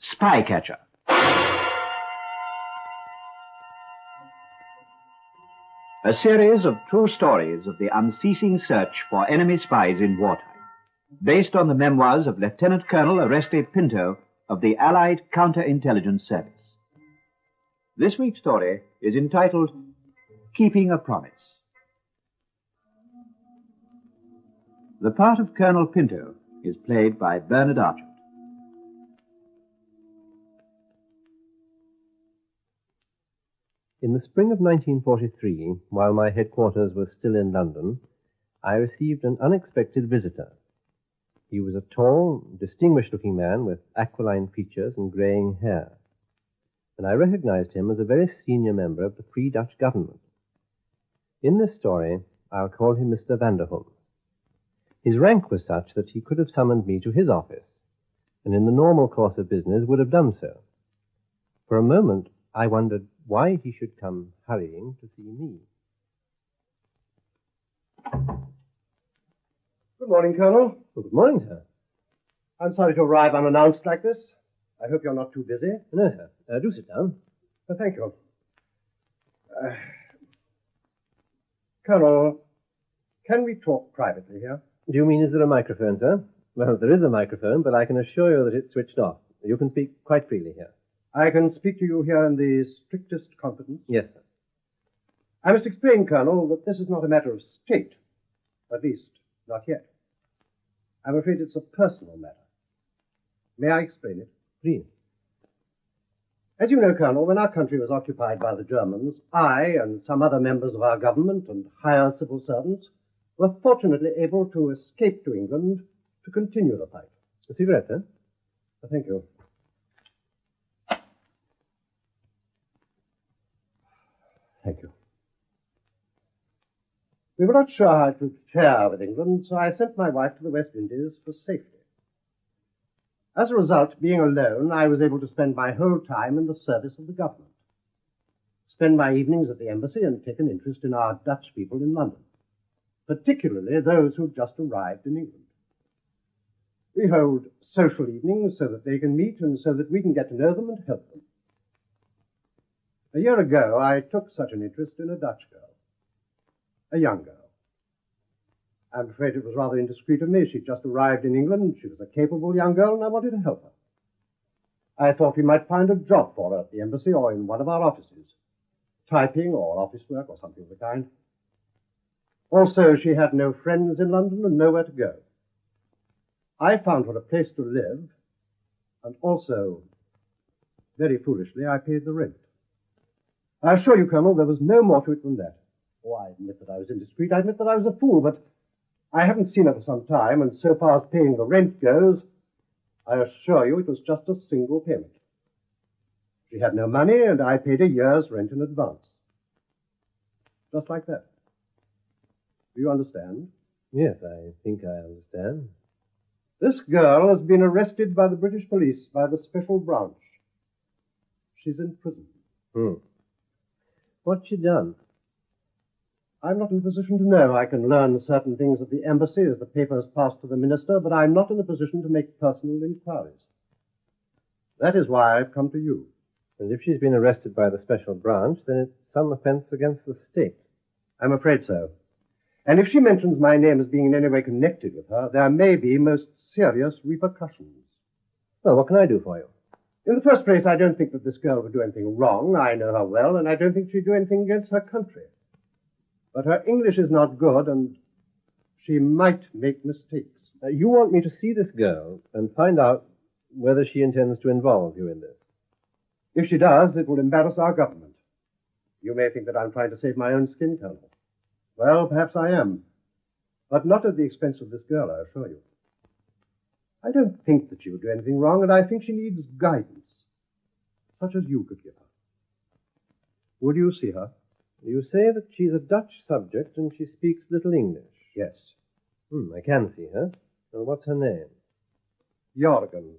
Spycatcher. A series of true stories of the unceasing search for enemy spies in wartime, based on the memoirs of Lieutenant Colonel Oreste Pinto of the Allied Counterintelligence Service. This week's story is entitled Keeping a Promise. The part of Colonel Pinto is played by Bernard Argent. In the spring of 1943, while my headquarters were still in London, I received an unexpected visitor. He was a tall, distinguished-looking man with aquiline features and greying hair, and I recognized him as a very senior member of the Free Dutch government. In this story, I'll call him Mr. Vanderhoom. His rank was such that he could have summoned me to his office, and in the normal course of business would have done so. For a moment, I wondered why he should come hurrying to see me. Good morning, Colonel. Well, good morning, sir. I'm sorry to arrive unannounced like this. I hope you're not too busy. No, sir. Do sit down. Thank you. Colonel, can we talk privately here? Do you mean, is there a microphone, sir? Well, there is a microphone, but I can assure you that it's switched off. You can speak quite freely here. I can speak to you here in the strictest confidence? Yes, sir. I must explain, Colonel, that this is not a matter of state. At least, not yet. I'm afraid it's a personal matter. May I explain it? Please. As you know, Colonel, when our country was occupied by the Germans, I and some other members of our government and higher civil servants were fortunately able to escape to England to continue the fight. A cigarette, sir? Thank you. Thank you. We were not sure how it would fare with England, so I sent my wife to the West Indies for safety. As a result, being alone, I was able to spend my whole time in the service of the government, spend my evenings at the embassy and take an interest in our Dutch people in London, particularly those who've just arrived in England. We hold social evenings so that they can meet and so that we can get to know them and help them. A year ago, I took such an interest in a Dutch girl, a young girl. I'm afraid it was rather indiscreet of me. She'd just arrived in England. She was a capable young girl, and I wanted to help her. I thought we might find a job for her at the embassy or in one of our offices, typing or office work or something of the kind. Also, she had no friends in London and nowhere to go. I found her a place to live, and also, very foolishly, I paid the rent. I assure you, Colonel, there was no more to it than that. Oh, I admit that I was indiscreet. I admit that I was a fool, but I haven't seen her for some time, and so far as paying the rent goes, I assure you it was just a single payment. She had no money, and I paid a year's rent in advance. Just like that. Do you understand? Yes, I think I understand. This girl has been arrested by the British police, by the special branch. She's in prison. What's she done? I'm not in a position to know. I can learn certain things at the embassy as the papers pass to the minister, but I'm not in a position to make personal inquiries. That is why I've come to you. And if she's been arrested by the special branch, then it's some offense against the state. I'm afraid so. And if she mentions my name as being in any way connected with her, there may be most serious repercussions. Well, what can I do for you? In the first place, I don't think that this girl would do anything wrong. I know her well, and I don't think she'd do anything against her country. But her English is not good, and she might make mistakes. You want me to see this girl and find out whether she intends to involve you in this? If she does, it will embarrass our government. You may think that I'm trying to save my own skin, Colonel. Well, perhaps I am. But not at the expense of this girl, I assure you. I don't think that she would do anything wrong, and I think she needs guidance, such as you could give her. Would you see her? You say that she's a Dutch subject and she speaks little English. Yes. I can see her. Well, what's her name? Jorgens.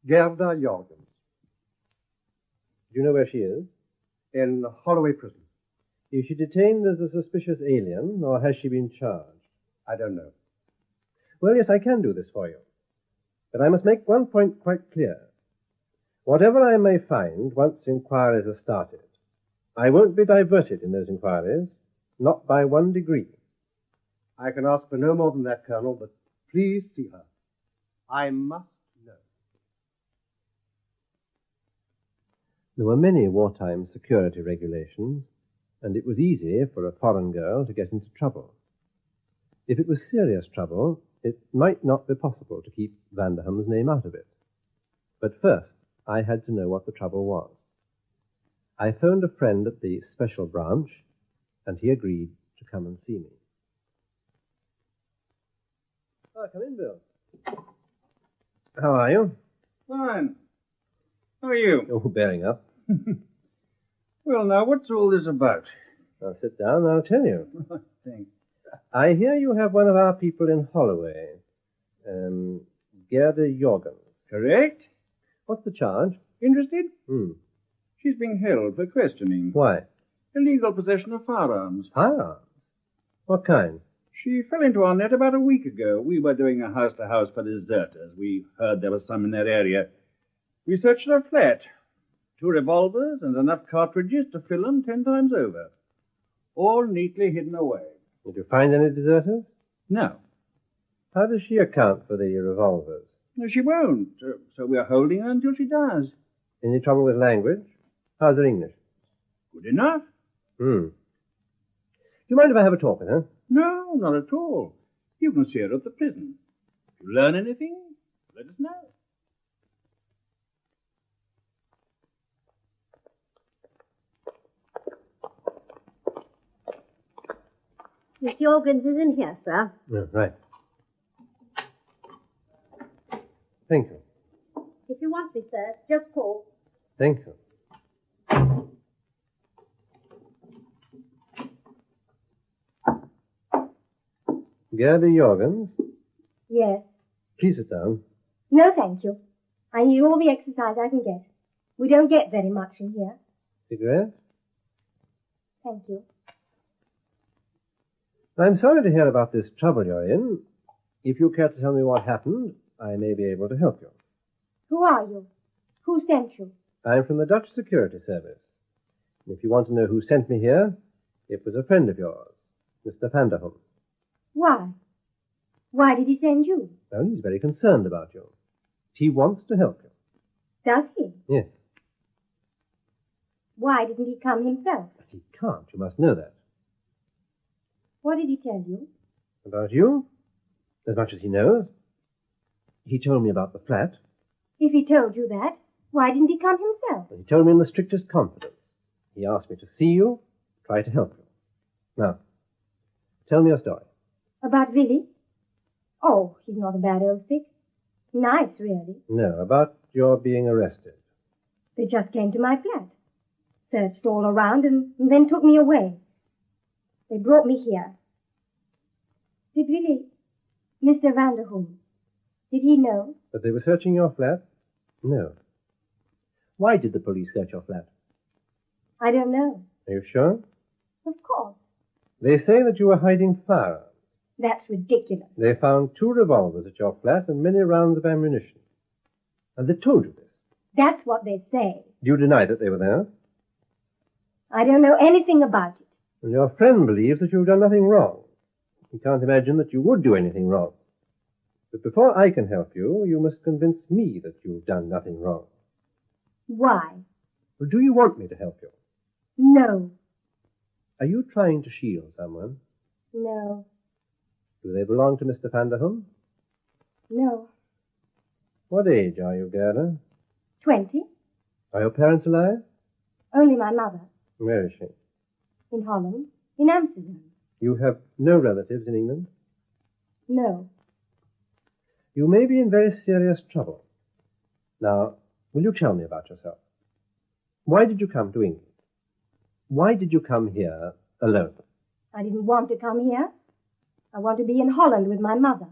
Gerda Jorgens. Do you know where she is? In Holloway Prison. Is she detained as a suspicious alien, or has she been charged? I don't know. Well, yes, I can do this for you. But I must make one point quite clear. Whatever I may find once inquiries are started, I won't be diverted in those inquiries, not by 1 degree. I can ask for no more than that, Colonel, but please see her. I must know. There were many wartime security regulations, and it was easy for a foreign girl to get into trouble. If it was serious trouble, it might not be possible to keep Vanderham's name out of it. But first, I had to know what the trouble was. I phoned a friend at the special branch, and he agreed to come and see me. Come in, Bill. How are you? Fine. How are you? Oh, bearing up. Well, now, what's all this about? Now, sit down and I'll tell you. Thanks. I hear you have one of our people in Holloway, Gerda Jorgens. Correct? What's the charge? Interested? Hmm. She's being held for questioning. Why? Illegal possession of firearms. Firearms? What kind? She fell into our net about a week ago. We were doing a house-to-house for deserters. We heard there was some in that area. We searched her flat. 2 revolvers and enough cartridges to fill them 10 times over. All neatly hidden away. Did you find any deserters? No. How does she account for the revolvers? No, she won't. So we're holding her until she does. Any trouble with language? How's her English? Good enough. Do you mind if I have a talk with her? No, not at all. You can see her at the prison. If you learn anything, let us know. Miss Jorgens is in here, sir. Yeah, right. Thank you. If you want me, sir, just call. Thank you. Gerda Jorgens, Yes. please sit down. No, thank you. I need all the exercise I can get. We don't get very much in here. Cigarette? Thank you. I'm sorry to hear about this trouble you're in. If you care to tell me what happened, I may be able to help you. Who are you? Who sent you? I'm from the Dutch Security Service. And if you want to know who sent me here, it was a friend of yours, Mr. Vanderham. Why? Why did he send you? Well, he's very concerned about you. He wants to help you. Does he? Yes. Why didn't he come himself? But he can't. You must know that. What did he tell you? About you? As much as he knows. He told me about the flat. If he told you that, why didn't he come himself? And he told me in the strictest confidence. He asked me to see you, try to help you. Now, tell me your story. About Willie? Oh, he's not a bad old stick. Nice, really. No, about your being arrested. They just came to my flat. Searched all around and then took me away. They brought me here. Did Willie, Mr. Vanderham, did he know? That they were searching your flat? No. Why did the police search your flat? I don't know. Are you sure? Of course. They say that you were hiding firearms. That's ridiculous. They found 2 revolvers at your flat and many rounds of ammunition. And they told you this. That's what they say. Do you deny that they were there? I don't know anything about it. And your friend believes that you've done nothing wrong. He can't imagine that you would do anything wrong. But before I can help you, you must convince me that you've done nothing wrong. Why? Well, do you want me to help you? No. Are you trying to shield someone? No. Do they belong to Mr. Vanderham? No. What age are you, Gerda? 20. Are your parents alive? Only my mother. Where is she? In Holland. In Amsterdam. You have no relatives in England? No. You may be in very serious trouble. Now, will you tell me about yourself? Why did you come to England? Why did you come here alone? I didn't want to come here. I want to be in Holland with my mother.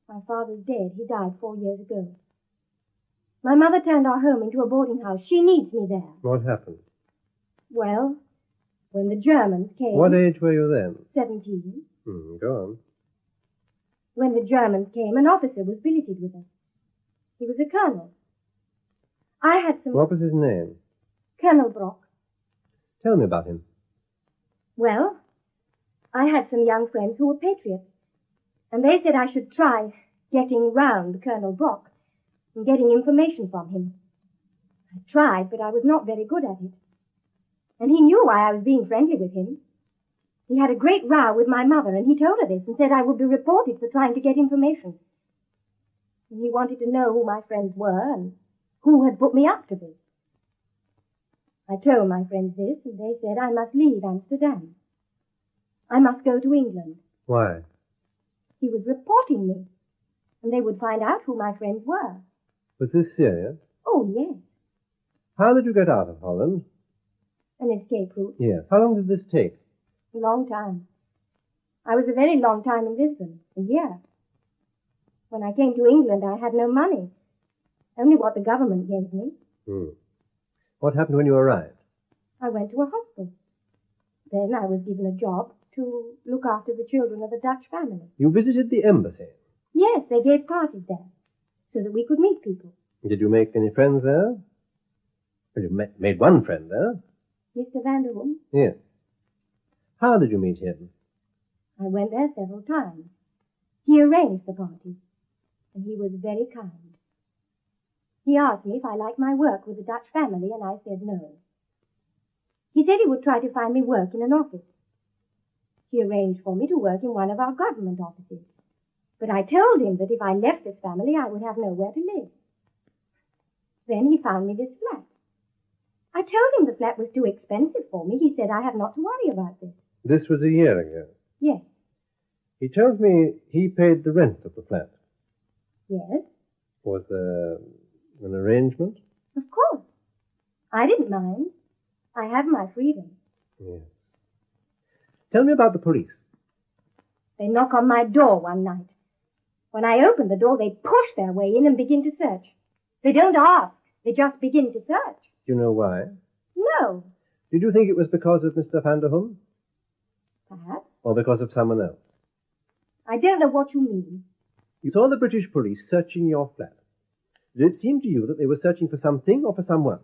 My father's dead. He died 4 years ago. My mother turned our home into a boarding house. She needs me there. What happened? Well, when the Germans came... What age were you then? 17. Go on. When the Germans came, an officer was billeted with us. He was a colonel. I had some... What was his name? Colonel Brock. Tell me about him. Well, I had some young friends who were patriots, and they said I should try getting round Colonel Brock and getting information from him. I tried, but I was not very good at it. And he knew why I was being friendly with him. He had a great row with my mother, and he told her this and said I would be reported for trying to get information. And he wanted to know who my friends were and who had put me up to this. I told my friends this, and they said I must leave Amsterdam. I must go to England. Why? He was reporting me, and they would find out who my friends were. Was this serious? Oh, yes. How did you get out of Holland? An escape route. Yes. How long did this take? A long time. I was a very long time in Lisbon. A year. When I came to England, I had no money. Only what the government gave me. What happened when you arrived? I went to a hospital. Then I was given a job to look after the children of a Dutch family. You visited the embassy? Yes, they gave parties there, so that we could meet people. Did you make any friends there? Well, you made one friend there. Mr. Vanderhoom? Yes. How did you meet him? I went there several times. He arranged the parties, and he was very kind. He asked me if I liked my work with the Dutch family, and I said no. He said he would try to find me work in an office. He arranged for me to work in one of our government offices. But I told him that if I left this family, I would have nowhere to live. Then he found me this flat. I told him the flat was too expensive for me. He said I have not to worry about this. This was a year ago. Yes. He tells me he paid the rent of the flat. Yes. Was there an arrangement? Of course. I didn't mind. I have my freedom. Yes. Tell me about the police. They knock on my door one night. When I open the door, they push their way in and begin to search. They don't ask. They just begin to search. Do you know why? No. Did you think it was because of Mr. Vanderhoom? Perhaps. Or because of someone else? I don't know what you mean. You saw the British police searching your flat. Did it seem to you that they were searching for something or for someone?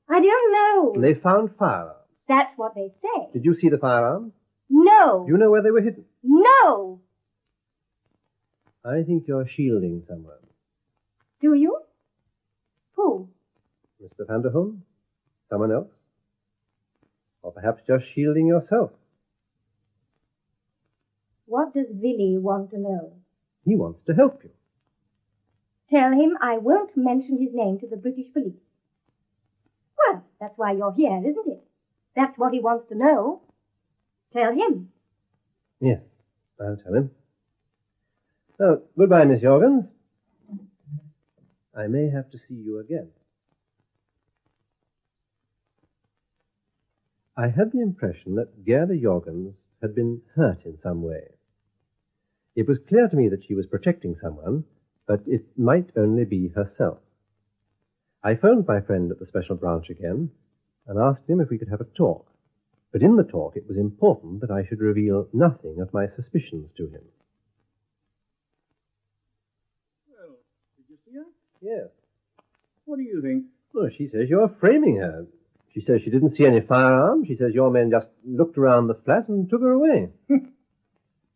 I don't know. They found firearms. That's what they say. Did you see the firearms? No. Do you know where they were hidden? No. I think you're shielding someone. Do you? Who? Mr. Vanderhoom? Someone else? Or perhaps just shielding yourself? What does Willie want to know? He wants to help you. Tell him I won't mention his name to the British police. Well, that's why you're here, isn't it? That's what he wants to know. Tell him. Yes, I'll tell him. Oh, goodbye, Miss Jorgens. I may have to see you again. I had the impression that Gerda Jorgens had been hurt in some way. It was clear to me that she was protecting someone, but it might only be herself. I phoned my friend at the special branch again and asked him if we could have a talk. But in the talk, it was important that I should reveal nothing of my suspicions to him. Well, did you see her? Yes. What do you think? Well, she says you're framing her. She says she didn't see any firearms. She says your men just looked around the flat and took her away.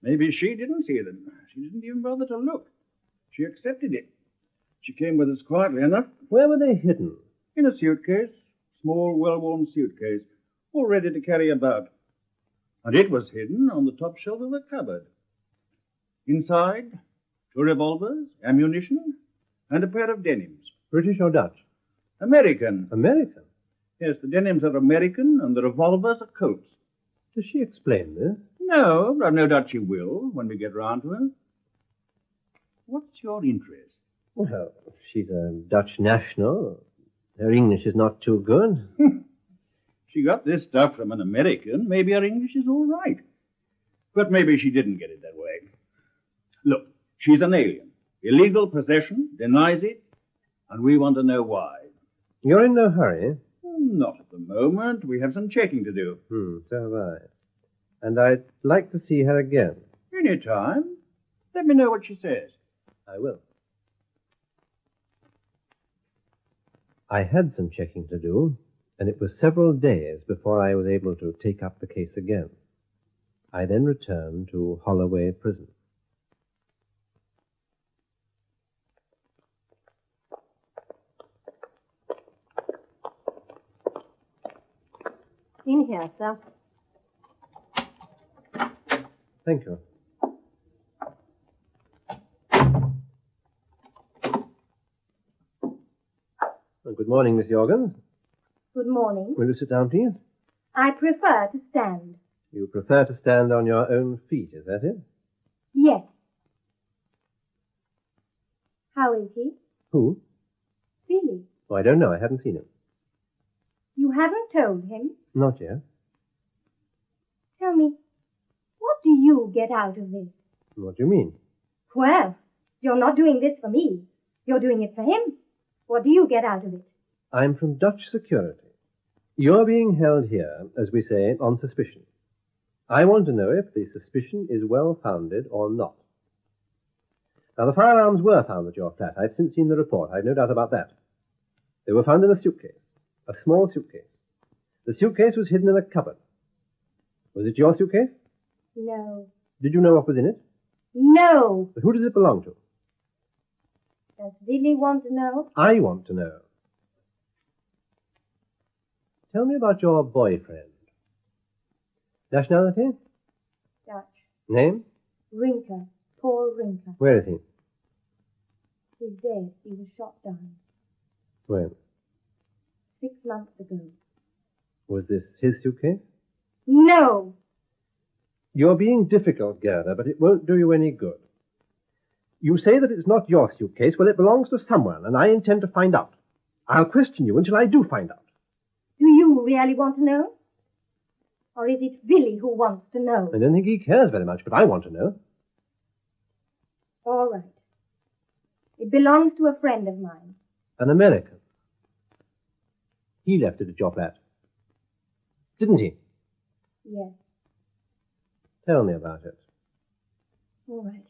Maybe she didn't see them. She didn't even bother to look. She accepted it. She came with us quietly enough. Where were they hidden? In a suitcase. Small, well-worn suitcase. All ready to carry about. And it was hidden on the top shelf of the cupboard. Inside, 2 revolvers, ammunition, and a pair of denims. British or Dutch? American. American? Yes, the denims are American, and the revolvers are Colts. Does she explain this? No, but I've no doubt she will, when we get round to her. What's your interest? Well, she's a Dutch national. Her English is not too good. She got this stuff from an American. Maybe her English is all right. But maybe she didn't get it that way. Look, she's an alien. Illegal possession, denies it, and we want to know why. You're in no hurry? Not at the moment. We have some checking to do. So have I. And I'd like to see her again. Any time. Let me know what she says. I will. I had some checking to do, and it was several days before I was able to take up the case again. I then returned to Holloway Prison. In here, sir. Thank you. Well, good morning, Miss Jorgens. Good morning. Will you sit down, please? I prefer to stand. You prefer to stand on your own feet, is that it? Yes. How is he? Who? Billy. Oh, I don't know. I haven't seen him. You haven't told him? Not yet. Tell me, what do you get out of this? What do you mean? Well, you're not doing this for me. You're doing it for him. What do you get out of it? I'm from Dutch security. You're being held here, as we say, on suspicion. I want to know if the suspicion is well-founded or not. Now, the firearms were found at your flat. I've since seen the report. I've no doubt about that. They were found in a suitcase, a small suitcase. The suitcase was hidden in a cupboard. Was it your suitcase? No. Did you know what was in it? No. But who does it belong to? Does Billy want to know? I want to know. Tell me about your boyfriend. Nationality? Dutch. Name? Rinker. Paul Rinker. Where is he? He's dead. He was shot down When? 6 months ago. Was this his suitcase? No. You're being difficult, Gerda, but it won't do you any good. You say that it's not your suitcase. Well, it belongs to someone, and I intend to find out. I'll question you until I do find out. Do you really want to know? Or is it Billy who wants to know? I don't think he cares very much, but I want to know. All right. It belongs to a friend of mine. An American. He left it at your flat. Didn't he? Yes. Tell me about it. All right.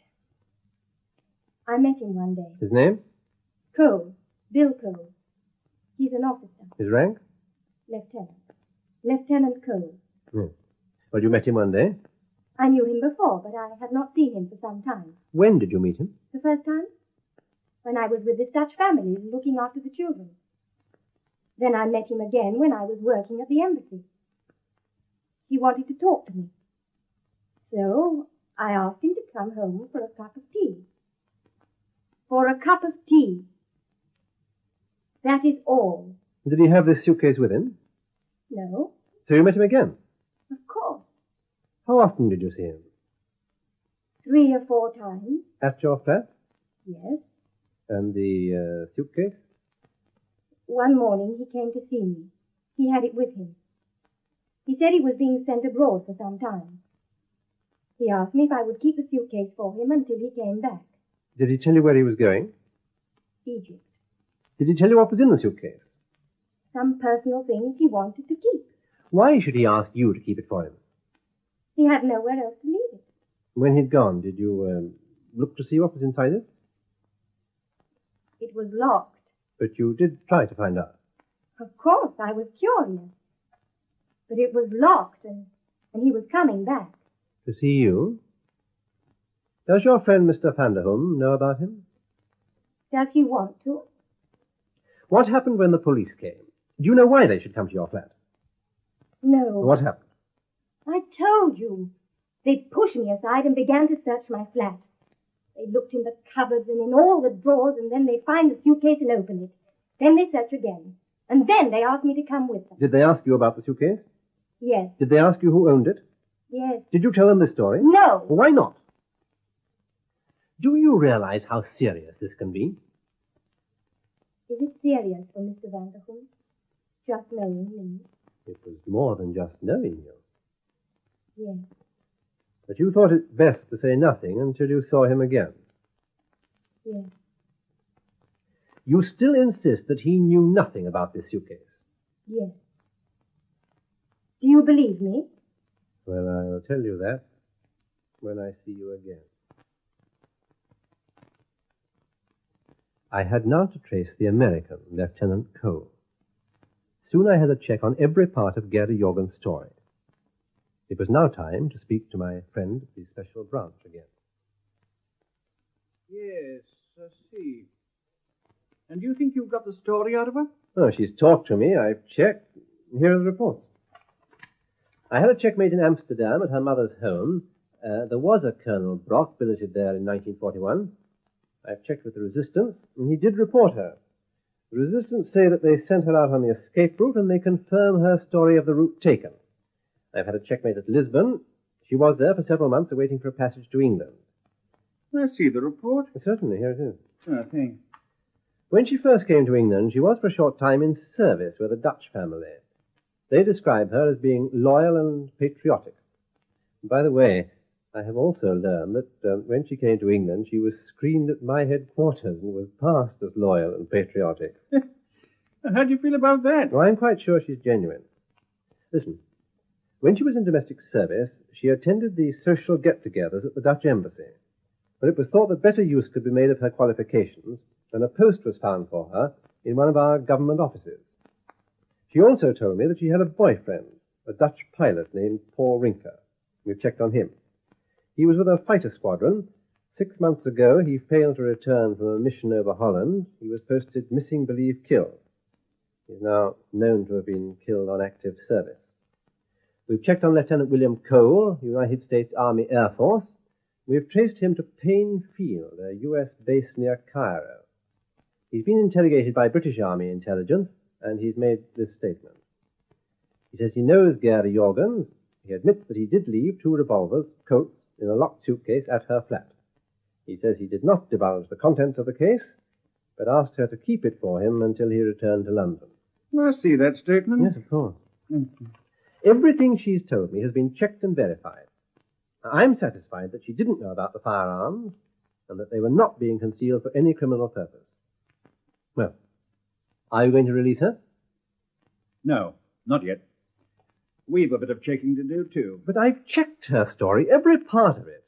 I met him one day. His name? Cole. Bill Cole. He's an officer. His rank? Lieutenant. Lieutenant Cole. Yes. Well, you met him one day. I knew him before, but I had not seen him for some time. When did you meet him? The first time? When I was with this Dutch family looking after the children. Then I met him again when I was working at the embassy. He wanted to talk to me. So I asked him to come home for a cup of tea. For a cup of tea. That is all. Did he have this suitcase with him? No, So you met him again? of course. How often did you see him? 3 or 4 times. At your flat? Yes. And the suitcase? One morning he came to see me. He had it with him. He said he was being sent abroad for some time. He asked me if I would keep the suitcase for him until he came back. Did he tell you where he was going? Egypt. Did he tell you what was in the suitcase? Some personal things he wanted to keep. Why should he ask you to keep it for him? He had nowhere else to leave it. When he'd gone, did you look to see what was inside it? It was locked. But you did try to find out. Of course, I was curious. But it was locked, and he was coming back. To see you? Does your friend Mr. Vanderhum know about him? Does he want to? What happened when the police came? Do you know why they should come to your flat? No. What happened? I told you. They pushed me aside and began to search my flat. They looked in the cupboards and in all the drawers, and then they find the suitcase and open it. Then they search again. And then they asked me to come with them. Did they ask you about the suitcase? Yes. Did they ask you who owned it? Yes. Did you tell them this story? No. Why not? Do you realize how serious this can be? Is it serious for Mr. Vanderhoof? Just knowing me? It was more than just knowing you. Yes. But you thought it best to say nothing until you saw him again. Yes. You still insist that he knew nothing about this suitcase. Yes. Do you believe me? Well, I'll tell you that when I see you again. I had now to trace the American, Lieutenant Cole. Soon I had a check on every part of Gerda Jorgen's story. It was now time to speak to my friend at the special branch again. Yes, I see. And do you think you've got the story out of her? Oh, she's talked to me. I've checked. Here are the reports. I had a check made in Amsterdam at her mother's home. There was a Colonel Brock billeted there in 1941. I've checked with the Resistance, and he did report her. The Resistance say that they sent her out on the escape route, and they confirm her story of the route taken. I've had a check made at Lisbon. She was there for several months awaiting for a passage to England. I see the report. Certainly, here it is. Oh, thanks. When she first came to England, she was for a short time in service with a Dutch family. They describe her as being loyal and patriotic. And by the way, I have also learned that when she came to England, she was screened at my headquarters and was passed as loyal and patriotic. How do you feel about that? Oh, I'm quite sure she's genuine. Listen, when she was in domestic service, she attended the social get-togethers at the Dutch embassy. But it was thought that better use could be made of her qualifications, and a post was found for her in one of our government offices. She also told me that she had a boyfriend, a Dutch pilot named Paul Rinker. We've checked on him. He was with a fighter squadron. 6 months ago, he failed to return from a mission over Holland. He was posted missing, believed killed. He is now known to have been killed on active service. We've checked on Lieutenant William Cole, United States Army Air Force. We've traced him to Payne Field, a U.S. base near Cairo. He's been interrogated by British Army intelligence, and he's made this statement. He says he knows Gerda Jorgens. He admits that he did leave 2 revolvers, Colts, in a locked suitcase at her flat. He says he did not divulge the contents of the case, but asked her to keep it for him until he returned to London. I see that statement. Yes, of course. Everything she's told me has been checked and verified. I'm satisfied that she didn't know about the firearms and that they were not being concealed for any criminal purpose. Well, are you going to release her? No, not yet. We've a bit of checking to do, too. But I've checked her story, every part of it.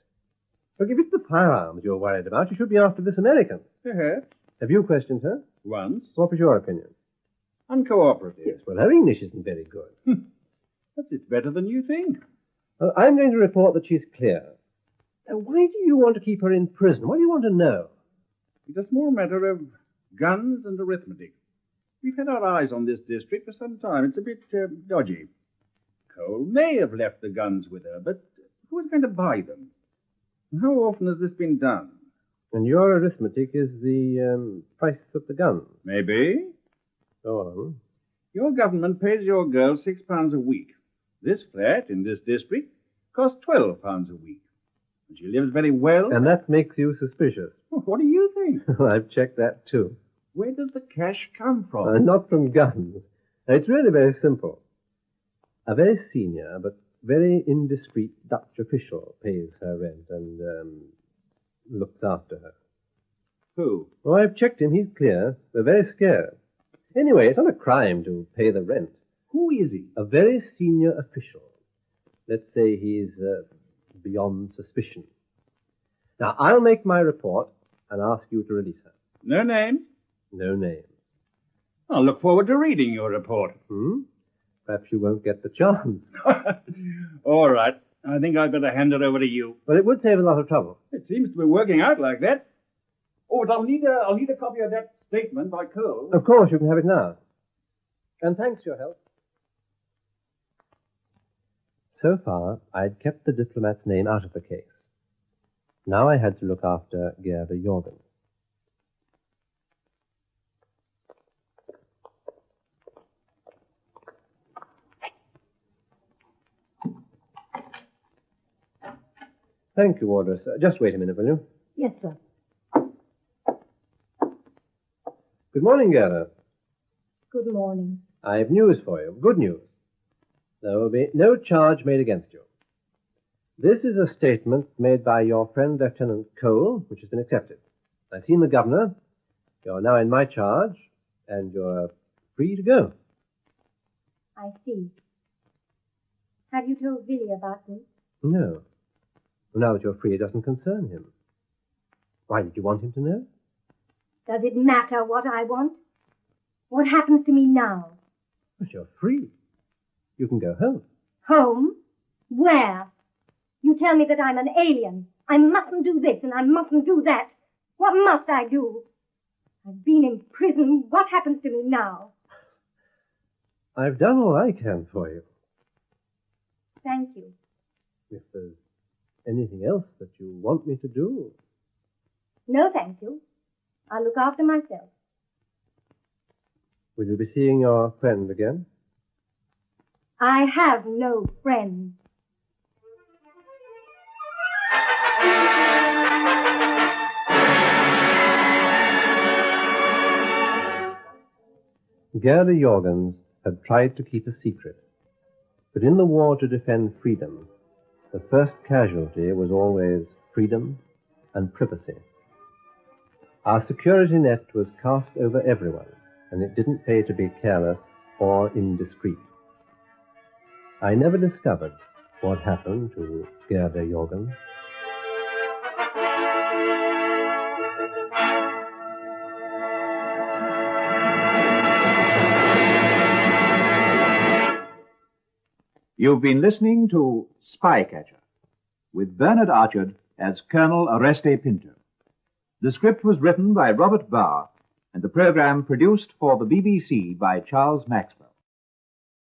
Look, if it's the firearms you're worried about, you should be after this American. Perhaps. Have you questioned her? Once. What was your opinion? Uncooperative. Yes, well, her English isn't very good. But it's better than you think. Well, I'm going to report that she's clear. Now, why do you want to keep her in prison? What do you want to know? It's a small matter of guns and arithmetic. We've had our eyes on this district for some time. It's a bit dodgy. Cole may have left the guns with her, but who is going to buy them? How often has this been done? And your arithmetic is the price of the guns. Maybe. Go on. Your government pays your girl £6 a week. This flat in this district costs £12 a week. And she lives very well. And that makes you suspicious. What do you think? I've checked that too. Where does the cash come from? Not from guns. It's really very simple. A very senior but very indiscreet Dutch official pays her rent and looks after her. Who? Oh, I've checked him. He's clear. They're very scared. Anyway, it's not a crime to pay the rent. Who is he? A very senior official. Let's say he's beyond suspicion. Now, I'll make my report and ask you to release her. No names? No names. I'll look forward to reading your report. Perhaps you won't get the chance. All right. I think I'd better hand it over to you. Well, it would save a lot of trouble. It seems to be working out like that. Oh, but I'll need a copy of that statement by Cole. Of course, you can have it now. And thanks for your help. So far, I'd kept the diplomat's name out of the case. Now I had to look after Gerda Jorgens. Thank you, Wardress. Just wait a minute, will you? Yes, sir. Good morning, Gerda. Good morning. I've news for you. Good news. There will be no charge made against you. This is a statement made by your friend Lieutenant Cole, which has been accepted. I've seen the governor. You're now in my charge, and you're free to go. I see. Have you told Billy about this? No. Now that you're free, it doesn't concern him. Why, did you want him to know? Does it matter what I want? What happens to me now? But you're free. You can go home. Home? Where? You tell me that I'm an alien. I mustn't do this and I mustn't do that. What must I do? I've been in prison. What happens to me now? I've done all I can for you. Thank you. If there's anything else that you want me to do... No, thank you. I'll look after myself. Will you be seeing your friend again? I have no friends. Gerda Jorgens had tried to keep a secret, but in the war to defend freedom, the first casualty was always freedom and privacy. Our security net was cast over everyone, and it didn't pay to be careless or indiscreet. I never discovered what happened to Gerda Jorgens. You've been listening to Spycatcher, with Bernard Archard as Colonel Oreste Pinto. The script was written by Robert Barr, and the program produced for the BBC by Charles Maxwell.